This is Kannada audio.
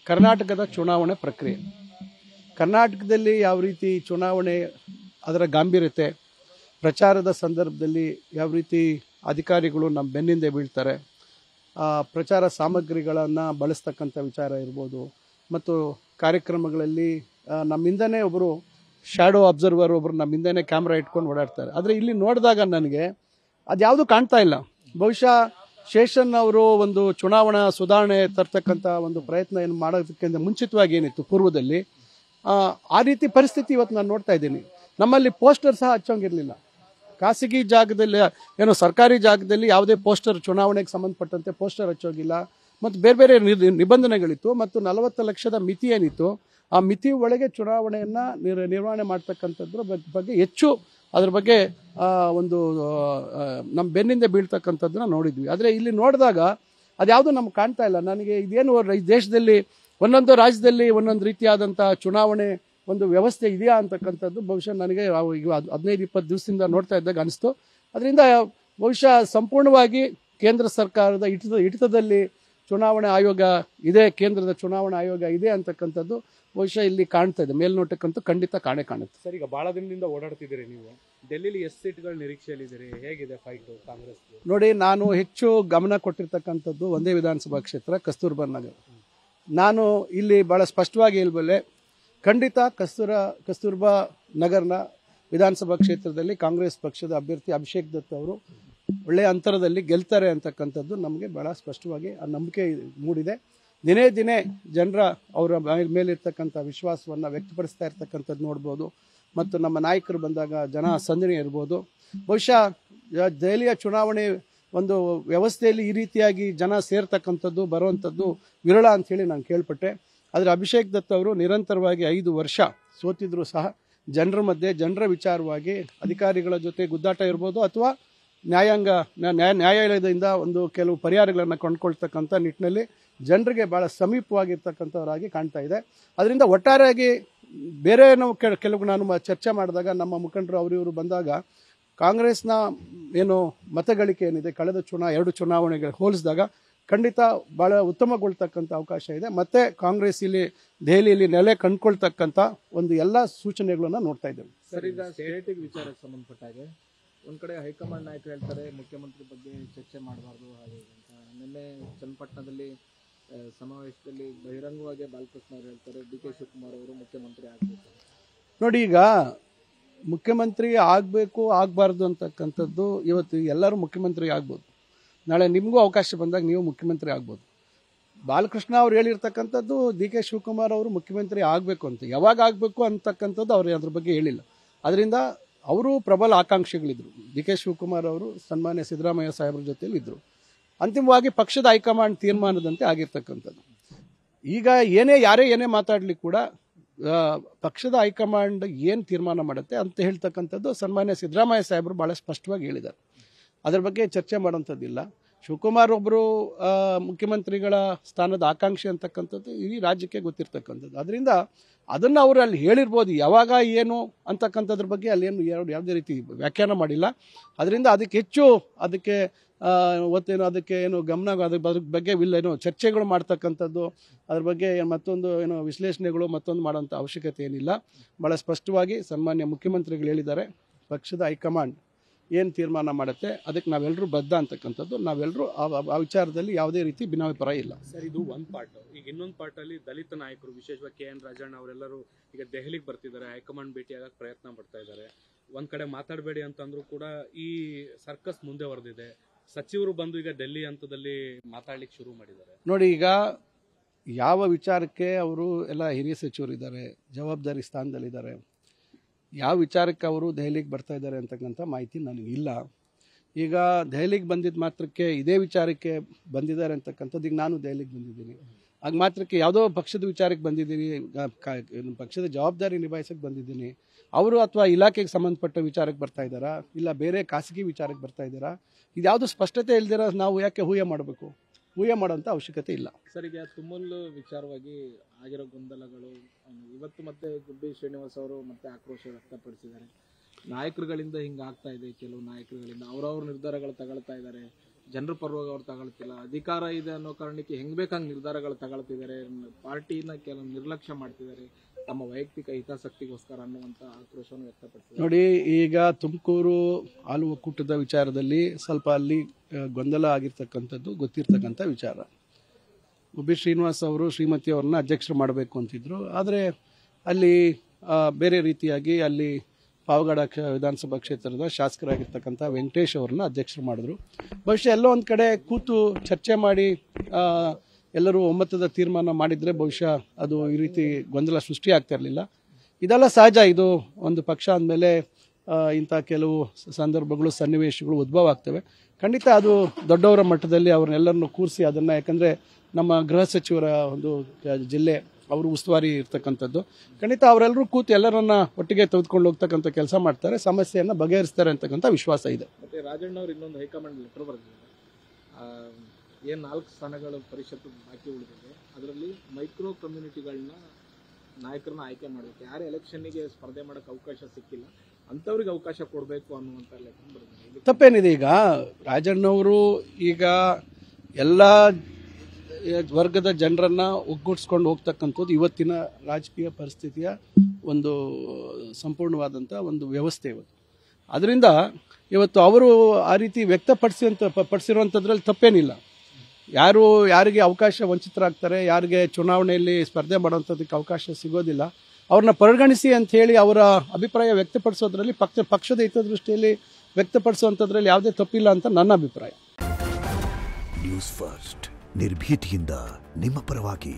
ಕರ್ನಾಟಕದ ಚುನಾವಣೆ ಪ್ರಕ್ರಿಯೆ. ಕರ್ನಾಟಕದಲ್ಲಿ ಯಾವ ರೀತಿ ಚುನಾವಣೆ ಅದರ ಗಾಂಭೀರ್ಯತೆ, ಪ್ರಚಾರದ ಸಂದರ್ಭದಲ್ಲಿ ಯಾವ ರೀತಿ ಅಧಿಕಾರಿಗಳು ನಮ್ಮ ಬೆನ್ನಿಂದೆ ಬೀಳ್ತಾರೆ, ಪ್ರಚಾರ ಸಾಮಗ್ರಿಗಳನ್ನು ಬಳಸ್ತಕ್ಕಂಥ ವಿಚಾರ ಇರ್ಬೋದು, ಮತ್ತು ಕಾರ್ಯಕ್ರಮಗಳಲ್ಲಿ ನಮ್ಮಿಂದನೇ ಒಬ್ಬರು ಶ್ಯಾಡೋ ಅಬ್ಸರ್ವರ್ ಒಬ್ಬರು ನಮ್ಮಿಂದನೇ ಕ್ಯಾಮ್ರಾ ಇಟ್ಕೊಂಡು ಓಡಾಡ್ತಾರೆ. ಆದರೆ ಇಲ್ಲಿ ನೋಡಿದಾಗ ನನಗೆ ಅದ್ಯಾವುದು ಕಾಣ್ತಾ ಇಲ್ಲ. ಬಹುಶಃ ಶೇಷನ್ ಅವರು ಒಂದು ಚುನಾವಣಾ ಸುಧಾರಣೆ ತರ್ತಕ್ಕಂಥ ಒಂದು ಪ್ರಯತ್ನ ಏನು ಮಾಡೋದಕ್ಕಿಂತ ಮುಂಚಿತವಾಗಿ ಏನಿತ್ತು ಪೂರ್ವದಲ್ಲಿ, ಆ ರೀತಿ ಪರಿಸ್ಥಿತಿ ಇವತ್ತು ನಾನು ನೋಡ್ತಾ ಇದ್ದೀನಿ. ನಮ್ಮಲ್ಲಿ ಪೋಸ್ಟರ್ ಸಹ ಹಚ್ಚೋಂಗಿರಲಿಲ್ಲ. ಖಾಸಗಿ ಜಾಗದಲ್ಲಿ ಏನೋ ಸರ್ಕಾರಿ ಜಾಗದಲ್ಲಿ ಯಾವುದೇ ಪೋಸ್ಟರ್ ಚುನಾವಣೆಗೆ ಸಂಬಂಧಪಟ್ಟಂತೆ ಪೋಸ್ಟರ್ ಹಚ್ಚೋಗಿಲ್ಲ. ಮತ್ತು ಬೇರೆ ಬೇರೆ ನಿಬಂಧನೆಗಳಿತ್ತು. ಮತ್ತು 40 ಲಕ್ಷದ ಮಿತಿ ಏನಿತ್ತು, ಆ ಮಿತಿ ಒಳಗೆ ಚುನಾವಣೆಯನ್ನು ನಿರ್ವಹಣೆ ಮಾಡ್ತಕ್ಕಂಥದ್ರ ಬಗ್ಗೆ ಹೆಚ್ಚು ಅದ್ರ ಬಗ್ಗೆ ಒಂದು ನಮ್ಮ ಬೆನ್ನಿಂದ ಬೀಳ್ತಕ್ಕಂಥದ್ದನ್ನ ನೋಡಿದ್ವಿ. ಆದರೆ ಇಲ್ಲಿ ನೋಡಿದಾಗ ಅದ್ಯಾವುದು ನಮ್ಗೆ ಕಾಣ್ತಾ ಇಲ್ಲ. ನನಗೆ ಇದೇನು ಈ ದೇಶದಲ್ಲಿ ಒಂದೊಂದು ರಾಜ್ಯದಲ್ಲಿ ಒಂದೊಂದು ರೀತಿಯಾದಂಥ ಚುನಾವಣೆ ಒಂದು ವ್ಯವಸ್ಥೆ ಇದೆಯಾ ಅಂತಕ್ಕಂಥದ್ದು ಬಹುಶಃ ನನಗೆ ಈಗ 15-20 ದಿವಸದಿಂದ ನೋಡ್ತಾ ಇದ್ದಾಗ ಅನಿಸ್ತು. ಅದರಿಂದ ಬಹುಶಃ ಸಂಪೂರ್ಣವಾಗಿ ಕೇಂದ್ರ ಸರ್ಕಾರದ ಹಿಡಿತದಲ್ಲಿ ಚುನಾವಣಾ ಆಯೋಗ ಇದೆ, ಕೇಂದ್ರದ ಚುನಾವಣಾ ಆಯೋಗ ಇದೆ ಅಂತಕ್ಕಂಥದ್ದು ಬಹುಶಃ ಇಲ್ಲಿ ಕಾಣ್ತಾ ಇದೆ. ಮೇಲ್ನೋಟಕ್ಕಂತೂ ಖಂಡಿತ ಕಾಣುತ್ತೆ. ಸರ್, ಈಗ ಬಹಳ ದಿನದಿಂದ ಓಡಾಡ್ತಿದ್ದೀರಿ ನೀವು. ಡೆಲ್ಲಿಲಿ ಎಷ್ಟು ಸೀಟ್ಗಳ ನಿರೀಕ್ಷೆಯಲ್ಲಿದ್ದೀರಿ? ಹೇಗಿದೆ ಫೈಟ್ ಕಾಂಗ್ರೆಸ್? ನೋಡಿ, ನಾನು ಹೆಚ್ಚು ಗಮನ ಕೊಟ್ಟಿರ್ತಕ್ಕಂಥದ್ದು ಒಂದೇ ವಿಧಾನಸಭಾ ಕ್ಷೇತ್ರ, ಕಸ್ತೂರ್ಬಾ ನಗರ. ನಾನು ಇಲ್ಲಿ ಬಹಳ ಸ್ಪಷ್ಟವಾಗಿ ಹೇಳಬಲ್ಲೆ, ಖಂಡಿತ ಕಸ್ತೂರ್ಬಾ ನಗರ್ನ ವಿಧಾನಸಭಾ ಕ್ಷೇತ್ರದಲ್ಲಿ ಕಾಂಗ್ರೆಸ್ ಪಕ್ಷದ ಅಭ್ಯರ್ಥಿ ಅಭಿಷೇಕ್ ದತ್ ಅವರು ಒಳ್ಳೆಯ ಅಂತರದಲ್ಲಿ ಗೆಲ್ತಾರೆ ಅಂತಕ್ಕಂಥದ್ದು ನಮಗೆ ಬಹಳ ಸ್ಪಷ್ಟವಾಗಿ ಆ ನಂಬಿಕೆ ಮೂಡಿದೆ. ದಿನೇ ದಿನೇ ಜನರ ಅವರ ಮೇಲಿರ್ತಕ್ಕಂಥ ವಿಶ್ವಾಸವನ್ನು ವ್ಯಕ್ತಪಡಿಸ್ತಾ ಇರ್ತಕ್ಕಂಥದ್ದು ನೋಡ್ಬೋದು. ಮತ್ತು ನಮ್ಮ ನಾಯಕರು ಬಂದಾಗ ಜನ ಸಂದಣಿ ಇರ್ಬೋದು. ಬಹುಶಃ ದೆಹಲಿಯ ಚುನಾವಣೆ ಒಂದು ವ್ಯವಸ್ಥೆಯಲ್ಲಿ ಈ ರೀತಿಯಾಗಿ ಜನ ಸೇರ್ತಕ್ಕಂಥದ್ದು ಬರುವಂಥದ್ದು ವಿರಳ ಅಂಥೇಳಿ ನಾನು ಕೇಳ್ಪಟ್ಟೆ. ಆದರೆ ಅಭಿಷೇಕ್ ದತ್ ಅವರು ನಿರಂತರವಾಗಿ 5 ವರ್ಷ ಸೋತಿದ್ರು ಸಹ ಜನರ ಮಧ್ಯೆ, ಜನರ ವಿಚಾರವಾಗಿ ಅಧಿಕಾರಿಗಳ ಜೊತೆ ಗುದ್ದಾಟ ಇರ್ಬೋದು, ಅಥವಾ ನ್ಯಾಯಾಲಯದಿಂದ ಒಂದು ಕೆಲವು ಪರಿಹಾರಗಳನ್ನು ಕೊಂಡ್ಕೊಳ್ತಕ್ಕಂಥ ನಿಟ್ಟಿನಲ್ಲಿ ಜನರಿಗೆ ಭಾಳ ಸಮೀಪವಾಗಿರ್ತಕ್ಕಂಥವರಾಗಿ ಕಾಣ್ತಾ ಇದೆ. ಅದರಿಂದ ಒಟ್ಟಾರೆಯಾಗಿ ಬೇರೆ ಕೆಲವು ನಾನು ಚರ್ಚೆ ಮಾಡಿದಾಗ ನಮ್ಮ ಮುಖಂಡರು ಇವರು ಬಂದಾಗ ಕಾಂಗ್ರೆಸ್ನ ಏನು ಮತಗಳಿಕೆ ಏನಿದೆ ಕಳೆದ 2 ಚುನಾವಣೆಗೆ ಹೋಲಿಸಿದಾಗ ಖಂಡಿತ ಭಾಳ ಉತ್ತಮಗೊಳ್ತಕ್ಕಂಥ ಅವಕಾಶ ಇದೆ. ಮತ್ತೆ ಕಾಂಗ್ರೆಸ್ ಇಲ್ಲಿ ದೆಹಲಿಯಲ್ಲಿ ನೆಲೆ ಕಂಡುಕೊಳ್ತಕ್ಕಂಥ ಒಂದು ಎಲ್ಲ ಸೂಚನೆಗಳನ್ನು ನೋಡ್ತಾ ಇದ್ದೇವೆ. ಸರ್, ಈಗ ಸ್ಟೇಟಿಗೆ ವಿಚಾರಕ್ಕೆ ಸಂಬಂಧಪಟ್ಟ ಹಾಗೆ ಒಂದು ಕಡೆ ಹೈಕಮಾಂಡ್ ನಾಯಕರು ಹೇಳ್ತಾರೆ ಮುಖ್ಯಮಂತ್ರಿ ಬಗ್ಗೆ ಚರ್ಚೆ ಮಾಡಬಾರ್ದು ಹಾಗೆ ಅಂತ. ನಿನ್ನೆ ಚನ್ನಪಟ್ಟಣದಲ್ಲಿ ಸಮಾವೇಶದಲ್ಲಿ ಬಹಿರಂಗವಾಗಿ ಬಾಲಕೃಷ್ಣ ಅವರು ಹೇಳ್ತಾರೆ ಡಿ.ಕೆ. ಶಿವಕುಮಾರ್ ಅವರು ಮುಖ್ಯಮಂತ್ರಿ ಆಗಬೇಕು. ನೋಡಿ, ಈಗ ಮುಖ್ಯಮಂತ್ರಿ ಆಗಬೇಕು ಆಗಬಾರ್ದು ಅಂತಕ್ಕಂಥದ್ದು ಇವತ್ತು ಎಲ್ಲರೂ ಮುಖ್ಯಮಂತ್ರಿ ಆಗ್ಬೋದು. ನಾಳೆ ನಿಮಗೂ ಅವಕಾಶ ಬಂದಾಗ ನೀವು ಮುಖ್ಯಮಂತ್ರಿ ಆಗ್ಬೋದು. ಬಾಲಕೃಷ್ಣ ಅವ್ರು ಹೇಳಿರ್ತಕ್ಕಂಥದ್ದು ಡಿ.ಕೆ. ಶಿವಕುಮಾರ್ ಅವರು ಮುಖ್ಯಮಂತ್ರಿ ಆಗಬೇಕು ಅಂತ. ಯಾವಾಗ ಆಗಬೇಕು ಅಂತಕ್ಕಂಥದ್ದು ಅವ್ರು ಅದ್ರ ಬಗ್ಗೆ ಹೇಳಿಲ್ಲ. ಅದರಿಂದ ಅವರು ಪ್ರಬಲ ಆಕಾಂಕ್ಷಿಗಳಿದ್ರು. ಡಿ.ಕೆ. ಶಿವಕುಮಾರ್ ಅವರು ಸನ್ಮಾನ್ಯ ಸಿದ್ದರಾಮಯ್ಯ ಸಾಹೇಬ್ರ ಜೊತೆಯಲ್ಲಿ ಇದ್ದರು. ಅಂತಿಮವಾಗಿ ಪಕ್ಷದ ಹೈಕಮಾಂಡ್ ತೀರ್ಮಾನದಂತೆ ಆಗಿರ್ತಕ್ಕಂಥದ್ದು. ಈಗ ಯಾರೇ ಏನೇ ಮಾತಾಡಲಿ ಕೂಡ ಪಕ್ಷದ ಹೈಕಮಾಂಡ್ ಏನು ತೀರ್ಮಾನ ಮಾಡುತ್ತೆ ಅಂತ ಹೇಳ್ತಕ್ಕಂಥದ್ದು ಸನ್ಮಾನ್ಯ ಸಿದ್ದರಾಮಯ್ಯ ಸಾಹೇಬರು ಭಾಳ ಸ್ಪಷ್ಟವಾಗಿ ಹೇಳಿದ್ದಾರೆ. ಅದರ ಬಗ್ಗೆ ಚರ್ಚೆ ಮಾಡೋಂಥದ್ದಿಲ್ಲ. ಶಿವಕುಮಾರ್ ಒಬ್ಬರು ಮುಖ್ಯಮಂತ್ರಿಗಳ ಸ್ಥಾನದ ಆಕಾಂಕ್ಷಿ ಅಂತಕ್ಕಂಥದ್ದು ಇಡೀ ರಾಜ್ಯಕ್ಕೆ ಗೊತ್ತಿರ್ತಕ್ಕಂಥದ್ದು. ಅದರಿಂದ ಅದನ್ನು ಅವರು ಅಲ್ಲಿ ಹೇಳಿರ್ಬೋದು, ಯಾವಾಗ ಏನು ಅಂತಕ್ಕಂಥದ್ರ ಬಗ್ಗೆ ಅಲ್ಲೇನು ಯಾವುದೇ ರೀತಿ ವ್ಯಾಖ್ಯಾನ ಮಾಡಿಲ್ಲ. ಅದರಿಂದ ಅದಕ್ಕೆ ಹೆಚ್ಚು ಅದಕ್ಕೆ ಏನು ಗಮನ ಅದ್ರ ಬಗ್ಗೆ ಏನೋ ಚರ್ಚೆಗಳು ಮಾಡ್ತಕ್ಕಂಥದ್ದು, ಅದ್ರ ಬಗ್ಗೆ ಮತ್ತೊಂದು ಏನೋ ವಿಶ್ಲೇಷಣೆಗಳು ಮತ್ತೊಂದು ಮಾಡೋಂಥ ಅವಶ್ಯಕತೆ ಏನಿಲ್ಲ. ಭಾಳ ಸ್ಪಷ್ಟವಾಗಿ ಸನ್ಮಾನ್ಯ ಮುಖ್ಯಮಂತ್ರಿಗಳು ಹೇಳಿದ್ದಾರೆ, ಪಕ್ಷದ ಹೈಕಮಾಂಡ್ ಏನು ತೀರ್ಮಾನ ಮಾಡುತ್ತೆ ಅದಕ್ಕೆ ನಾವೆಲ್ಲರೂ ಬದ್ಧ ಅಂತಕ್ಕಂಥದ್ದು. ನಾವೆಲ್ಲರೂ ಆ ವಿಚಾರದಲ್ಲಿ ಯಾವುದೇ ರೀತಿ ಭಿನ್ನಾಭಿಪ್ರಾಯ ಇಲ್ಲ. ಸರ್, ಇದು ಒಂದು ಪಾರ್ಟ್. ಈಗ ಇನ್ನೊಂದು ಪಾರ್ಟಲ್ಲಿ ದಲಿತ ನಾಯಕರು, ವಿಶೇಷವಾಗಿ ಕೆ.ಎನ್. ರಾಜಣ್ಣ ಅವರೆಲ್ಲರೂ ಈಗ ದೆಹಲಿಗೆ ಬರ್ತಿದ್ದಾರೆ, ಹೈಕಮಾಂಡ್ ಭೇಟಿಯಾಗಕ್ಕೆ ಪ್ರಯತ್ನ ಪಡ್ತಾ ಇದ್ದಾರೆ. ಒಂದು ಕಡೆ ಮಾತಾಡಬೇಡಿ ಅಂತಂದ್ರೂ ಕೂಡ ಈ ಸರ್ಕಸ್ ಮುಂದೆ ಹೊರದಿದೆ. ಸಚಿವರು ಬಂದು ಈಗ ಡೆಲ್ಲಿ ಹಂತದಲ್ಲಿ ಮಾತಾಡ್ಲಿಕ್ಕೆ ಶುರು ಮಾಡಿದ್ದಾರೆ. ನೋಡಿ, ಈಗ ಯಾವ ವಿಚಾರಕ್ಕೆ ಅವರು ಎಲ್ಲ ಹಿರಿಯ ಸಚಿವರಿದ್ದಾರೆ, ಜವಾಬ್ದಾರಿ ಸ್ಥಾನದಲ್ಲಿದ್ದಾರೆ, ಯಾವ ವಿಚಾರಕ್ಕೆ ಅವರು ದೆಹಲಿಗೆ ಬರ್ತಾ ಇದ್ದಾರೆ ಅಂತಕ್ಕಂಥ ಮಾಹಿತಿ ನನಗಿಲ್ಲ. ಈಗ ದೆಹಲಿಗೆ ಬಂದಿದ್ದ ಮಾತ್ರಕ್ಕೆ ಇದೇ ವಿಚಾರಕ್ಕೆ ಬಂದಿದ್ದಾರೆ ಅಂತಕ್ಕಂಥದ್ದು. ಈಗ ನಾನು ದೆಹಲಿಗೆ ಬಂದಿದ್ದೀನಿ, ಆಗ ಮಾತ್ರಕ್ಕೆ ಯಾವುದೋ ಪಕ್ಷದ ವಿಚಾರಕ್ಕೆ ಬಂದಿದ್ದೀನಿ, ಪಕ್ಷದ ಜವಾಬ್ದಾರಿ ನಿಭಾಯಿಸಕ್ಕೆ ಬಂದಿದ್ದೀನಿ. ಅವರು ಅಥವಾ ಇಲಾಖೆಗೆ ಸಂಬಂಧಪಟ್ಟ ವಿಚಾರಕ್ಕೆ ಬರ್ತಾ ಇದ್ದಾರಾ, ಇಲ್ಲ ಬೇರೆ ಖಾಸಗಿ ವಿಚಾರಕ್ಕೆ ಬರ್ತಾ ಇದ್ದಾರಾ, ಇದ್ಯಾವುದು ಸ್ಪಷ್ಟತೆ ಇಲ್ದಿರ ನಾವು ಯಾಕೆ ಊಹೆ ಮಾಡಬೇಕು? ಊಹೆ ಮಾಡೋಂಥ ಅವಶ್ಯಕತೆ ಇಲ್ಲ. ಸರ್, ಈಗ ತುಮುಲ್ ವಿಚಾರವಾಗಿ ಆಗಿರೋ ಗೊಂದಲಗಳು ಇವತ್ತು ಮತ್ತೆ ಗುಬ್ಬಿ ಶ್ರೀನಿವಾಸ್ ಅವರು ಮತ್ತೆ ಆಕ್ರೋಶ ವ್ಯಕ್ತಪಡಿಸಿದ್ದಾರೆ. ನಾಯಕರುಗಳಿಂದ ಹಿಂಗಾಗ್ತಾ ಇದೆ, ಕೆಲವು ನಾಯಕರುಗಳಿಂದ ಅವ್ರವ್ರ ನಿರ್ಧಾರಗಳು ತಗೊಳ್ತಾ ಇದ್ದಾರೆ, ಜನರ ಪರವಾಗಿ ಅವ್ರು ತಗೊಳ್ತಿಲ್ಲ, ಅಧಿಕಾರ ಇದೆ ಅನ್ನೋ ಕಾರಣಕ್ಕೆ ಹೆಂಗ್ ಬೇಕಂಗ್ ನಿರ್ಧಾರಗಳು ತಗೊಳ್ತಿದ್ದಾರೆ, ಪಾರ್ಟಿನ ಕೆಲವು ನಿರ್ಲಕ್ಷ್ಯ ಮಾಡ್ತಿದ್ದಾರೆ ತಮ್ಮ ವೈಯಕ್ತಿಕ ಹಿತಾಸಕ್ತಿಗೋಸ್ಕರ ಅನ್ನುವಂತ ಆಕ್ರೋಶವನ್ನು ವ್ಯಕ್ತಪಡಿಸಿದ್ದಾರೆ. ನೋಡಿ, ಈಗ ತುಮಕೂರು ಹಾಲು ಒಕ್ಕೂಟದ ವಿಚಾರದಲ್ಲಿ ಸ್ವಲ್ಪ ಅಲ್ಲಿ ಗೊಂದಲ ಆಗಿರ್ತಕ್ಕಂಥದ್ದು ಗೊತ್ತಿರ್ತಕ್ಕಂಥ ವಿಚಾರ. ಬಿ ಶ್ರೀನಿವಾಸ್ ಅವರು ಶ್ರೀಮತಿ ಅವ್ರನ್ನ ಅಧ್ಯಕ್ಷರು ಮಾಡಬೇಕು ಅಂತಿದ್ರು. ಆದರೆ ಅಲ್ಲಿ ಬೇರೆ ರೀತಿಯಾಗಿ ಅಲ್ಲಿ ಪಾವಗಡ ವಿಧಾನಸಭಾ ಕ್ಷೇತ್ರದ ಶಾಸಕರಾಗಿರ್ತಕ್ಕಂಥ ವೆಂಕಟೇಶ್ ಅವ್ರನ್ನ ಅಧ್ಯಕ್ಷರು ಮಾಡಿದ್ರು. ಬಹುಶಃ ಎಲ್ಲೋ ಒಂದು ಕಡೆ ಕೂತು ಚರ್ಚೆ ಮಾಡಿ ಎಲ್ಲರೂ ಒಮ್ಮತದ ತೀರ್ಮಾನ ಮಾಡಿದರೆ ಬಹುಶಃ ಅದು ಈ ರೀತಿ ಗೊಂದಲ ಸೃಷ್ಟಿ ಆಗ್ತಾ ಇರಲಿಲ್ಲ. ಇದೆಲ್ಲ ಸಹಜ. ಇದು ಒಂದು ಪಕ್ಷ ಅಂದಮೇಲೆ ಇಂಥ ಕೆಲವು ಸಂದರ್ಭಗಳು ಸನ್ನಿವೇಶಗಳು ಉದ್ಭವ ಆಗ್ತವೆ. ಖಂಡಿತ ಅದು ದೊಡ್ಡವರ ಮಟ್ಟದಲ್ಲಿ ಅವ್ರನ್ನೆಲ್ಲರನ್ನು ಕೂರಿಸಿ ಅದನ್ನು, ಯಾಕಂದರೆ ನಮ್ಮ ಗೃಹ ಸಚಿವರ ಒಂದು ಜಿಲ್ಲೆ ಅವರು ಉಸ್ತುವಾರಿ ಇರ್ತಕ್ಕಂಥದ್ದು, ಖಂಡಿತ ಅವರೆಲ್ಲರೂ ಕೂತು ಎಲ್ಲರನ್ನ ಒಟ್ಟಿಗೆ ತೆಗೆದುಕೊಂಡು ಹೋಗ್ತಕ್ಕಂಥ ಕೆಲಸ ಮಾಡ್ತಾರೆ, ಸಮಸ್ಯೆಯನ್ನು ಬಗೆಹರಿಸ್ತಾರೆ ಅಂತಕ್ಕಂಥ ವಿಶ್ವಾಸ ಇದೆ. ಮತ್ತೆ ರಾಜಣ್ಣ ಅವರು ಇನ್ನೊಂದು ಹೈಕಮಾಂಡ್ ಲೆಟರ್ ಬರೆದಿದ್ದಾರೆ. ಏನು 4 ಸ್ಥಾನಗಳ ಪರಿಷತ್ತು ಬಾಕಿ ಉಳಿದಿದೆ, ಅದರಲ್ಲಿ ಮೈಕ್ರೋ ಕಮ್ಯುನಿಟಿಗಳನ್ನ ನಾಯಕರನ್ನ ಆಯ್ಕೆ ಮಾಡಬೇಕು, ಯಾರು ಎಲೆಕ್ಷನ್ನಿಗೆ ಸ್ಪರ್ಧೆ ಮಾಡೋಕ್ಕೆ ಅವಕಾಶ ಸಿಕ್ಕಿಲ್ಲ ಅಂಥವ್ರಿಗೆ ಅವಕಾಶ ಕೊಡಬೇಕು ಅನ್ನುವಂಥ ಲೆಟರ್ ಬರೆದಿದ್ದಾರೆ. ತಪ್ಪೇನಿದೆ? ಈಗ ರಾಜಣ್ಣವರು ಈಗ ಎಲ್ಲ ವರ್ಗದ ಜನರನ್ನ ಒಗ್ಗೂಡಿಸ್ಕೊಂಡು ಹೋಗ್ತಕ್ಕಂಥದ್ದು ಇವತ್ತಿನ ರಾಜಕೀಯ ಪರಿಸ್ಥಿತಿಯ ಒಂದು ಸಂಪೂರ್ಣವಾದಂಥ ಒಂದು ವ್ಯವಸ್ಥೆ ಇವತ್ತು. ಅದರಿಂದ ಇವತ್ತು ಅವರು ಆ ರೀತಿ ಪಡಿಸಿರುವಂಥದ್ರಲ್ಲಿ ತಪ್ಪೇನಿಲ್ಲ. ಯಾರಿಗೆ ಅವಕಾಶ ವಂಚಿತರಾಗ್ತಾರೆ, ಯಾರಿಗೆ ಚುನಾವಣೆಯಲ್ಲಿ ಸ್ಪರ್ಧೆ ಮಾಡೋಂಥದ್ದಕ್ಕೆ ಅವಕಾಶ ಸಿಗೋದಿಲ್ಲ, ಅವ್ರನ್ನ ಪರಿಗಣಿಸಿ ಅಂತ ಹೇಳಿ ಅವರ ಅಭಿಪ್ರಾಯ ವ್ಯಕ್ತಪಡಿಸೋದ್ರಲ್ಲಿ ಪಕ್ಷದ ಹಿತದೃಷ್ಟಿಯಲ್ಲಿ ವ್ಯಕ್ತಪಡಿಸುವಂಥದ್ರಲ್ಲಿ ಯಾವುದೇ ತಪ್ಪಿಲ್ಲ ಅಂತ ನನ್ನ ಅಭಿಪ್ರಾಯ. ನ್ಯೂಸ್ ಫಸ್ಟ್ ನಿರ್ಭೀತಿಯಿಂದ ನಿಮ್ಮ ಪರವಾಗಿ.